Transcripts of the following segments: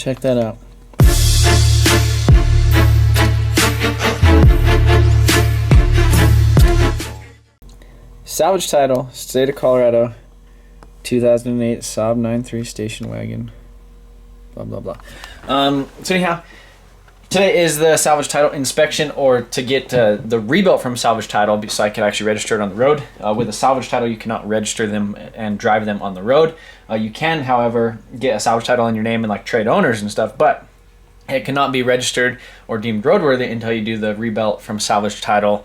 Check that out. Salvage title, State of Colorado, 2008 Saab 9.3 station wagon. Blah blah blah. So anyhow, today is the salvage title inspection, or to get the rebuilt from salvage title, so I can actually register it on the road. With a salvage title, you cannot register them and drive them on the road. You can, however, get a salvage title in your name and like trade owners and stuff, but it cannot be registered or deemed roadworthy until you do the rebuilt from salvage title.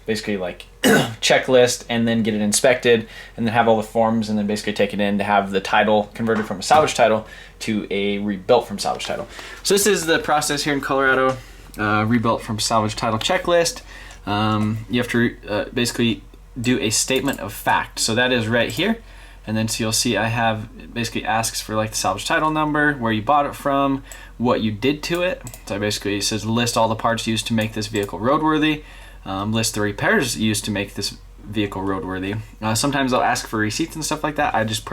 Basically like checklist, and then get it inspected, and then have all the forms, and then basically take it in to have the title converted from a salvage title to a rebuilt from salvage title. So this is the process here in Colorado. Rebuilt from salvage title checklist. You have to basically do a statement of fact. So that is right here, and then so you'll see I have basically asks for like the salvage title number, where you bought it from, what you did to it. So basically it says list all the parts used to make this vehicle roadworthy. List the repairs used to make this vehicle roadworthy. Sometimes they'll ask for receipts and stuff like that. I just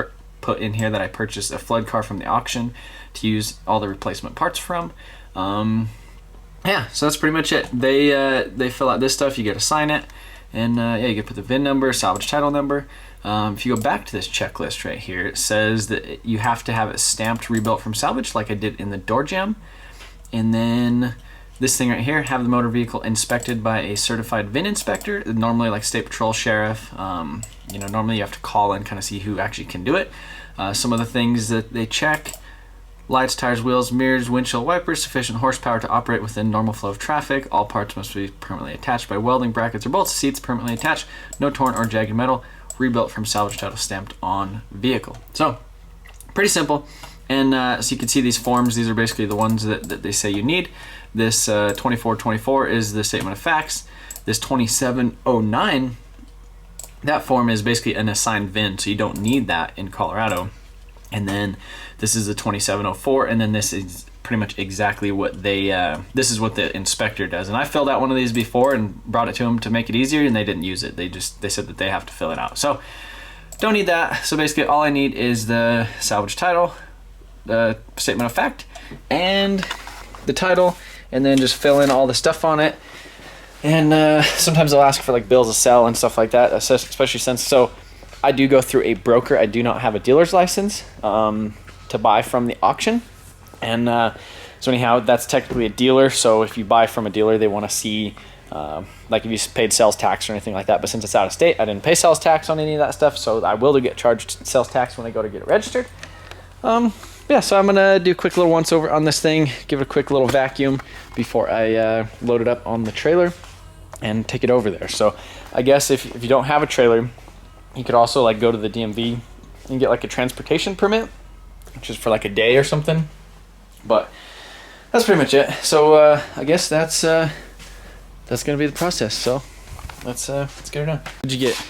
put in here that I purchased a flood car from the auction to use all the replacement parts from. Yeah, so that's pretty much it. They fill out this stuff, you get to sign it, and yeah, you get to put the VIN number, salvage title number. If you go back to this checklist right here, it says that you have to have it stamped rebuilt from salvage, like I did in the door jam, and then this thing right here, have the motor vehicle inspected by a certified VIN inspector, normally like state patrol, sheriff. You know, normally you have to call and kind of see who actually can do it. Some of the things that they check: lights, tires, wheels, mirrors, windshield wipers, sufficient horsepower to operate within normal flow of traffic. All parts must be permanently attached by welding, brackets or bolts. Seats permanently attached, no torn or jagged metal. Rebuilt from salvage title, stamped on vehicle. So pretty simple. And so you can see these forms. These are basically the ones that they say you need. This 2424 is the statement of facts. This 2709, that form is basically an assigned VIN, so you don't need that in Colorado. And then this is the 2704, and then this is pretty much exactly what they, this is what the inspector does. And I filled out one of these before and brought it to them to make it easier, and they didn't use it. They said that they have to fill it out. So don't need that. So basically all I need is the salvage title, the statement of fact, and the title, and then just fill in all the stuff on it. And sometimes they'll ask for like bills of sale and stuff like that, especially since, so I do go through a broker. I do not have a dealer's license to buy from the auction. And so anyhow, that's technically a dealer. So if you buy from a dealer, they want to see like if you paid sales tax or anything like that. But since it's out of state, I didn't pay sales tax on any of that stuff, so I will get charged sales tax when I go to get it registered. Yeah, so I'm gonna do a quick little once over on this thing, give it a quick little vacuum before I load it up on the trailer and take it over there. So I guess if you don't have a trailer, you could also like go to the DMV and get like a transportation permit, which is for like a day or something. But that's pretty much it. So I guess that's gonna be the process. So let's get her done. What'd you get?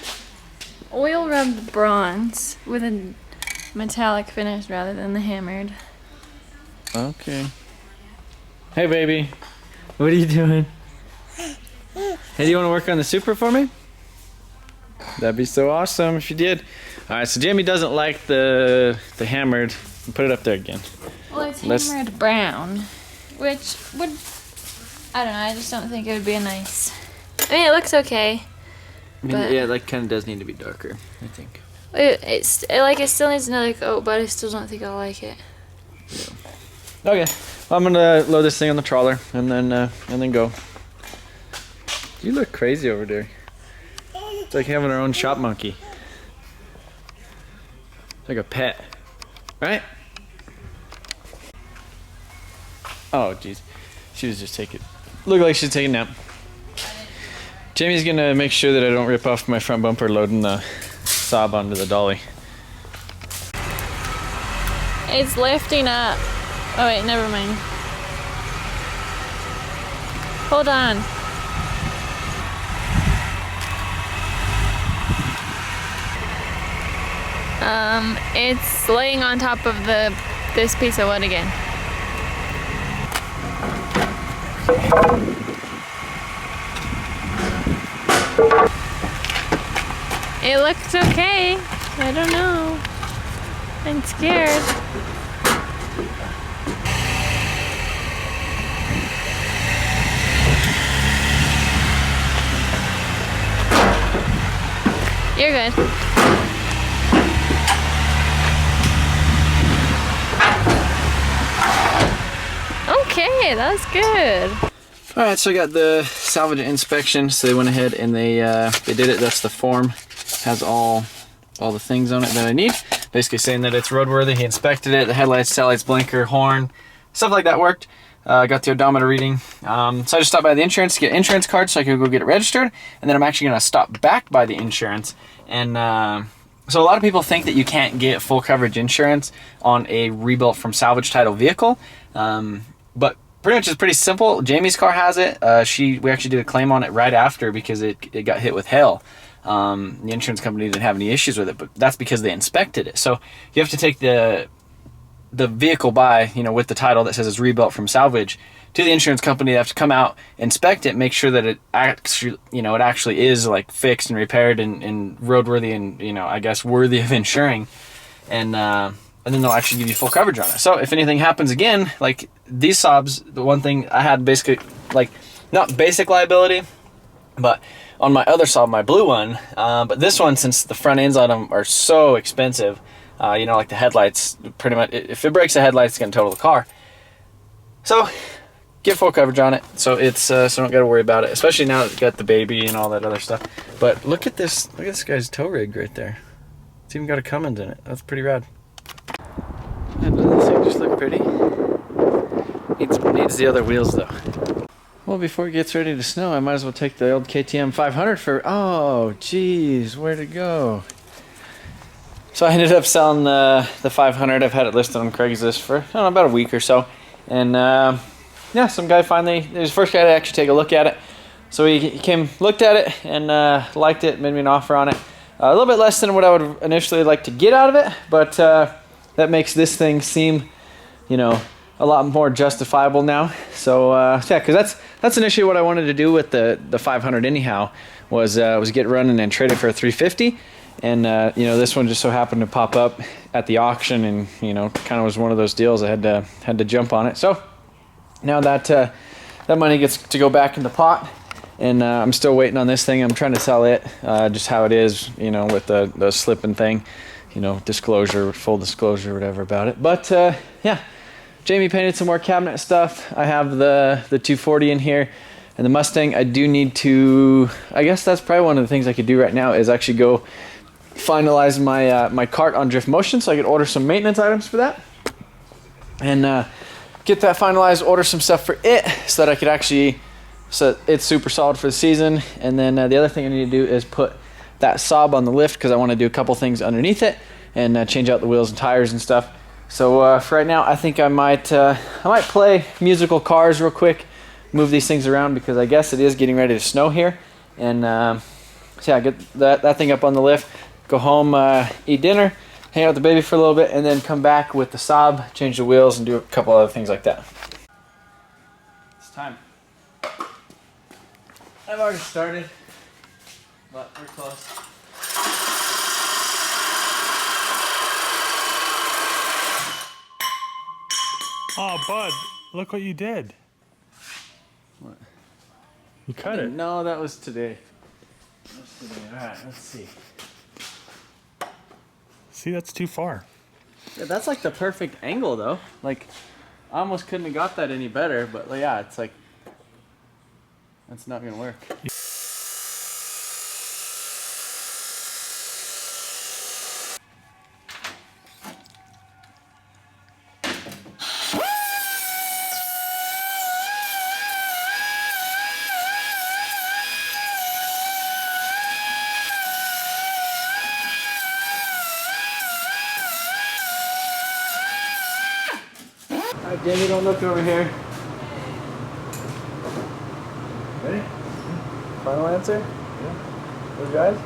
Oil rubbed bronze with a metallic finish rather than the hammered. Okay. Hey baby, what are you doing? Hey, do you want to work on the Supra for me? That'd be so awesome if you did. All right, so Jaymie doesn't like the hammered. Put it up there again. Well, it's hammered brown, which would, I don't know, I just don't think it would be a nice. I mean, it looks okay. I mean, yeah, it like kind of does need to be darker, I think. It still needs another coat, but I still don't think I'll like it. Yeah. Okay, well, I'm gonna load this thing on the trawler and then go. You look crazy over there. It's like having our own shop monkey. It's like a pet, right? Oh, jeez, she was just taking. Look like she's taking a nap. Jaymie's gonna make sure that I don't rip off my front bumper loading the Saab onto the dolly. It's lifting up. Oh wait, never mind. Hold on. It's laying on top of this piece of wood again. It looks okay. I don't know. I'm scared. You're good. Okay, that was good. All right, so I got the salvage inspection. So they went ahead and they did it. That's the form. Has all the things on it that I need. Basically saying that it's roadworthy. He inspected it. The headlights, taillights, blinker, horn, stuff like that worked. Got the odometer reading. So I just stopped by the insurance to get insurance cards so I could go get it registered. And then I'm actually going to stop back by the insurance. And so a lot of people think that you can't get full coverage insurance on a rebuilt from salvage title vehicle. But pretty much it's pretty simple. Jaymie's car has it. We actually did a claim on it right after because it got hit with hail. The insurance company didn't have any issues with it, but that's because they inspected it. So you have to take the vehicle by, with the title that says it's rebuilt from salvage to the insurance company. They have to come out, inspect it, make sure that it actually, it actually is like fixed and repaired and roadworthy and, I guess worthy of insuring. And then they'll actually give you full coverage on it. So if anything happens again, like these Saabs, the one thing I had basically, like, not basic liability, but on my other Saab, my blue one, but this one, since the front ends on them are so expensive, like the headlights, pretty much, if it breaks the headlights, it's gonna total the car. So get full coverage on it, so it's so I don't gotta worry about it, especially now that it's got the baby and all that other stuff. But look at this guy's tow rig right there. It's even got a Cummins in it. That's pretty rad. Doesn't this thing just look pretty? Needs the other wheels though. Well, before it gets ready to snow, I might as well take the old KTM 500 for, oh geez, where'd it go? So I ended up selling the 500. I've had it listed on Craigslist for, I don't know, about a week or so. And yeah, some guy finally, he was the first guy to actually take a look at it. So he came, looked at it, and liked it, made me an offer on it. A little bit less than what I would initially like to get out of it, but that makes this thing seem, a lot more justifiable now. So yeah, because that's initially what I wanted to do with the 500 anyhow, was get running and trade it for a 350. And this one just so happened to pop up at the auction, and kind of was one of those deals I had to jump on it. So now that that money gets to go back in the pot, and I'm still waiting on this thing. I'm trying to sell it just how it is, with the slipping thing, disclosure, full disclosure, whatever about it. But yeah, Jaymie painted some more cabinet stuff. I have the 240 in here, and the Mustang. I do need to, I guess that's probably one of the things I could do right now is actually go finalize my my cart on Drift Motion, so I could order some maintenance items for that, and get that finalized, order some stuff for it, so that I could actually, so it's super solid for the season. And then the other thing I need to do is put that Saab on the lift, because I want to do a couple things underneath it and change out the wheels and tires and stuff. So for right now, I think I might play musical cars real quick, move these things around, because I guess it is getting ready to snow here. And so yeah, get that thing up on the lift, go home, eat dinner, hang out with the baby for a little bit, and then come back with the Saab, change the wheels, and do a couple other things like that. It's time. I've already started, but we're close. Oh, bud, look what you did. What? You cut it. No, that was today. Alright, let's see. See, that's too far. Yeah, that's like the perfect angle though. Like, I almost couldn't have got that any better, but yeah, it's like, that's not gonna work. Alright, Jaymie, don't look over here. Ready? Final answer? Yeah. Those guys?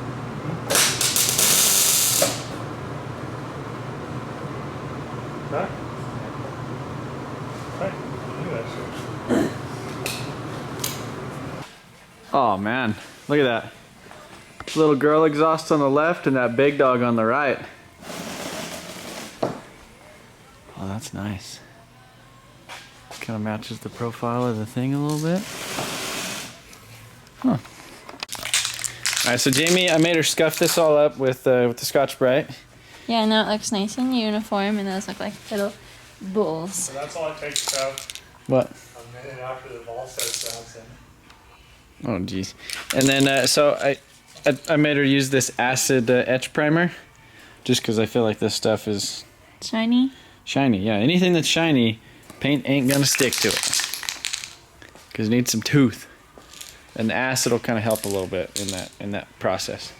Huh? Right. Oh man, look at that. Little girl exhaust on the left and that big dog on the right. Oh, that's nice. Kind of matches the profile of the thing a little bit. Huh. All right, so Jaymie, I made her scuff this all up with the Scotch-Brite. Yeah, now it looks nice and uniform, and those look like little bulls. So that's all it takes about What? a minute after the ball starts bouncing. Oh, geez. And then, so I made her use this acid etch primer, just because I feel like this stuff is Shiny? shiny. Yeah, anything that's shiny, paint ain't gonna stick to it. Because it needs some tooth. And the acid will kind of help a little bit in that process.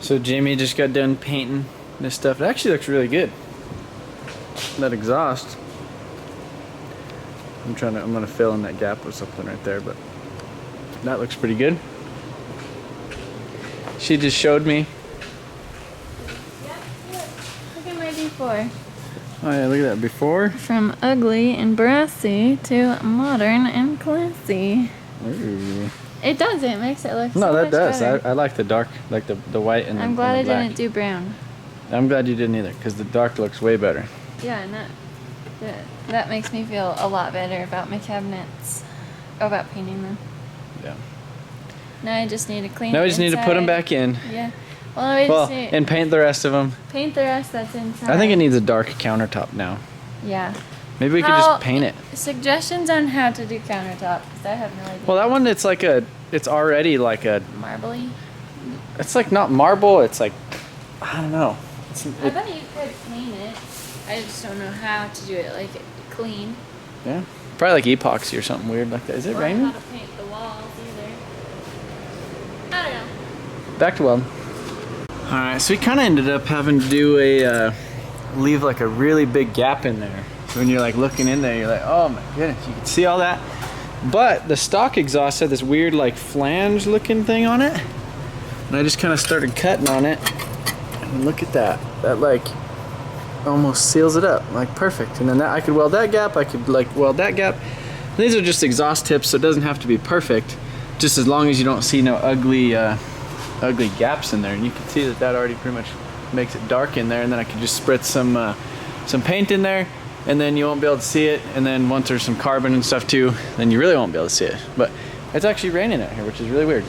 So Jaymie just got done painting this stuff. It actually looks really good. That exhaust. I'm gonna fill in that gap with something right there, but that looks pretty good. She just showed me. Yeah, look at my before. Oh yeah, look at that before. From ugly and brassy to modern and classy. Ooh. It does. It makes it look No, so that much does. better. I like the dark, like the white and I'm the, glad I and the black. didn't do brown. I'm glad you didn't either, because the dark looks way better. Yeah, and that makes me feel a lot better about my cabinets. About painting them. Yeah. Now I just need to clean. Now we just need to put them inside. back in. Yeah. Well, we Well, just need and paint the rest of them. paint the rest that's inside. I think it needs a dark countertop now. Yeah. Maybe we could How- just paint it. Suggestions on how to do countertops, 'cause I have no idea. Well, that one, it's like it's already like Marbly. it's like not marble. It's like, I don't know. I bet you could paint it. I just don't know how to do it like clean. Yeah. Probably like epoxy or something weird like that. Is it Or raining? how to paint the walls either. I don't know. Back to welding. All right, so we kind of ended up having to do leave like a really big gap in there. So when you're like looking in there, you're like, oh my goodness, you can see all that. But the stock exhaust had this weird like flange looking thing on it. And I just kind of started cutting on it. And look at that. That like almost seals it up, like perfect. And then I could weld that gap, I could like weld that gap. And these are just exhaust tips, so it doesn't have to be perfect. Just as long as you don't see no ugly gaps in there. And you can see that already pretty much makes it dark in there. And then I could just spritz some paint in there, and then you won't be able to see it. And then once there's some carbon and stuff too, then you really won't be able to see it. But it's actually raining out here, which is really weird.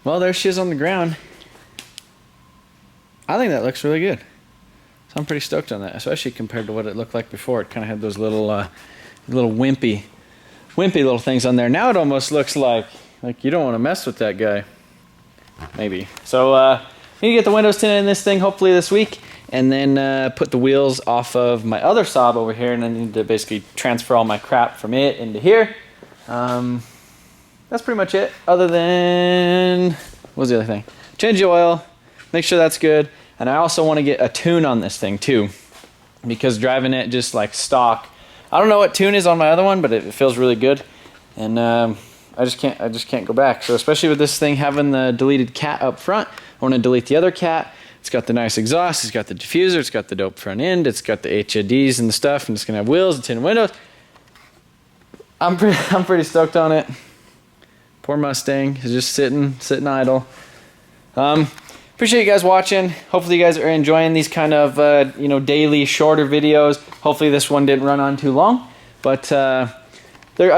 Well, there she is on the ground. I think that looks really good. So I'm pretty stoked on that, especially compared to what it looked like before. It kind of had those little wimpy little things on there. Now it almost looks like you don't want to mess with that guy. Maybe. So I need to get the windows tinted in this thing hopefully this week, and then put the wheels off of my other Saab over here, and I need to basically transfer all my crap from it into here. That's pretty much it, other than, what was the other thing? Change the oil, make sure that's good. And I also want to get a tune on this thing too, because driving it just like stock, I don't know what tune is on my other one, but it feels really good. And I just can't go back. So especially with this thing having the deleted cat up front, I want to delete the other cat. It's got the nice exhaust, it's got the diffuser, it's got the dope front end, it's got the HIDs and the stuff, and it's gonna have wheels and tinted windows. I'm pretty stoked on it. Poor Mustang is just sitting idle. Appreciate you guys watching. Hopefully you guys are enjoying these kind of daily shorter videos. Hopefully this one didn't run on too long, but I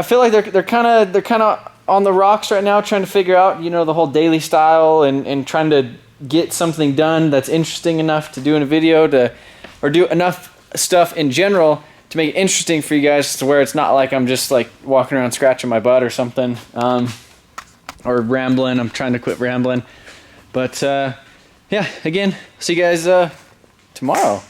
feel like they're kind of on the rocks right now, trying to figure out, you know, the whole daily style and trying to get something done that's interesting enough to do in a video or do enough stuff in general to make it interesting for you guys to where it's not like I'm just like walking around scratching my butt or something, or rambling. I'm trying to quit rambling. But yeah, again, see you guys tomorrow.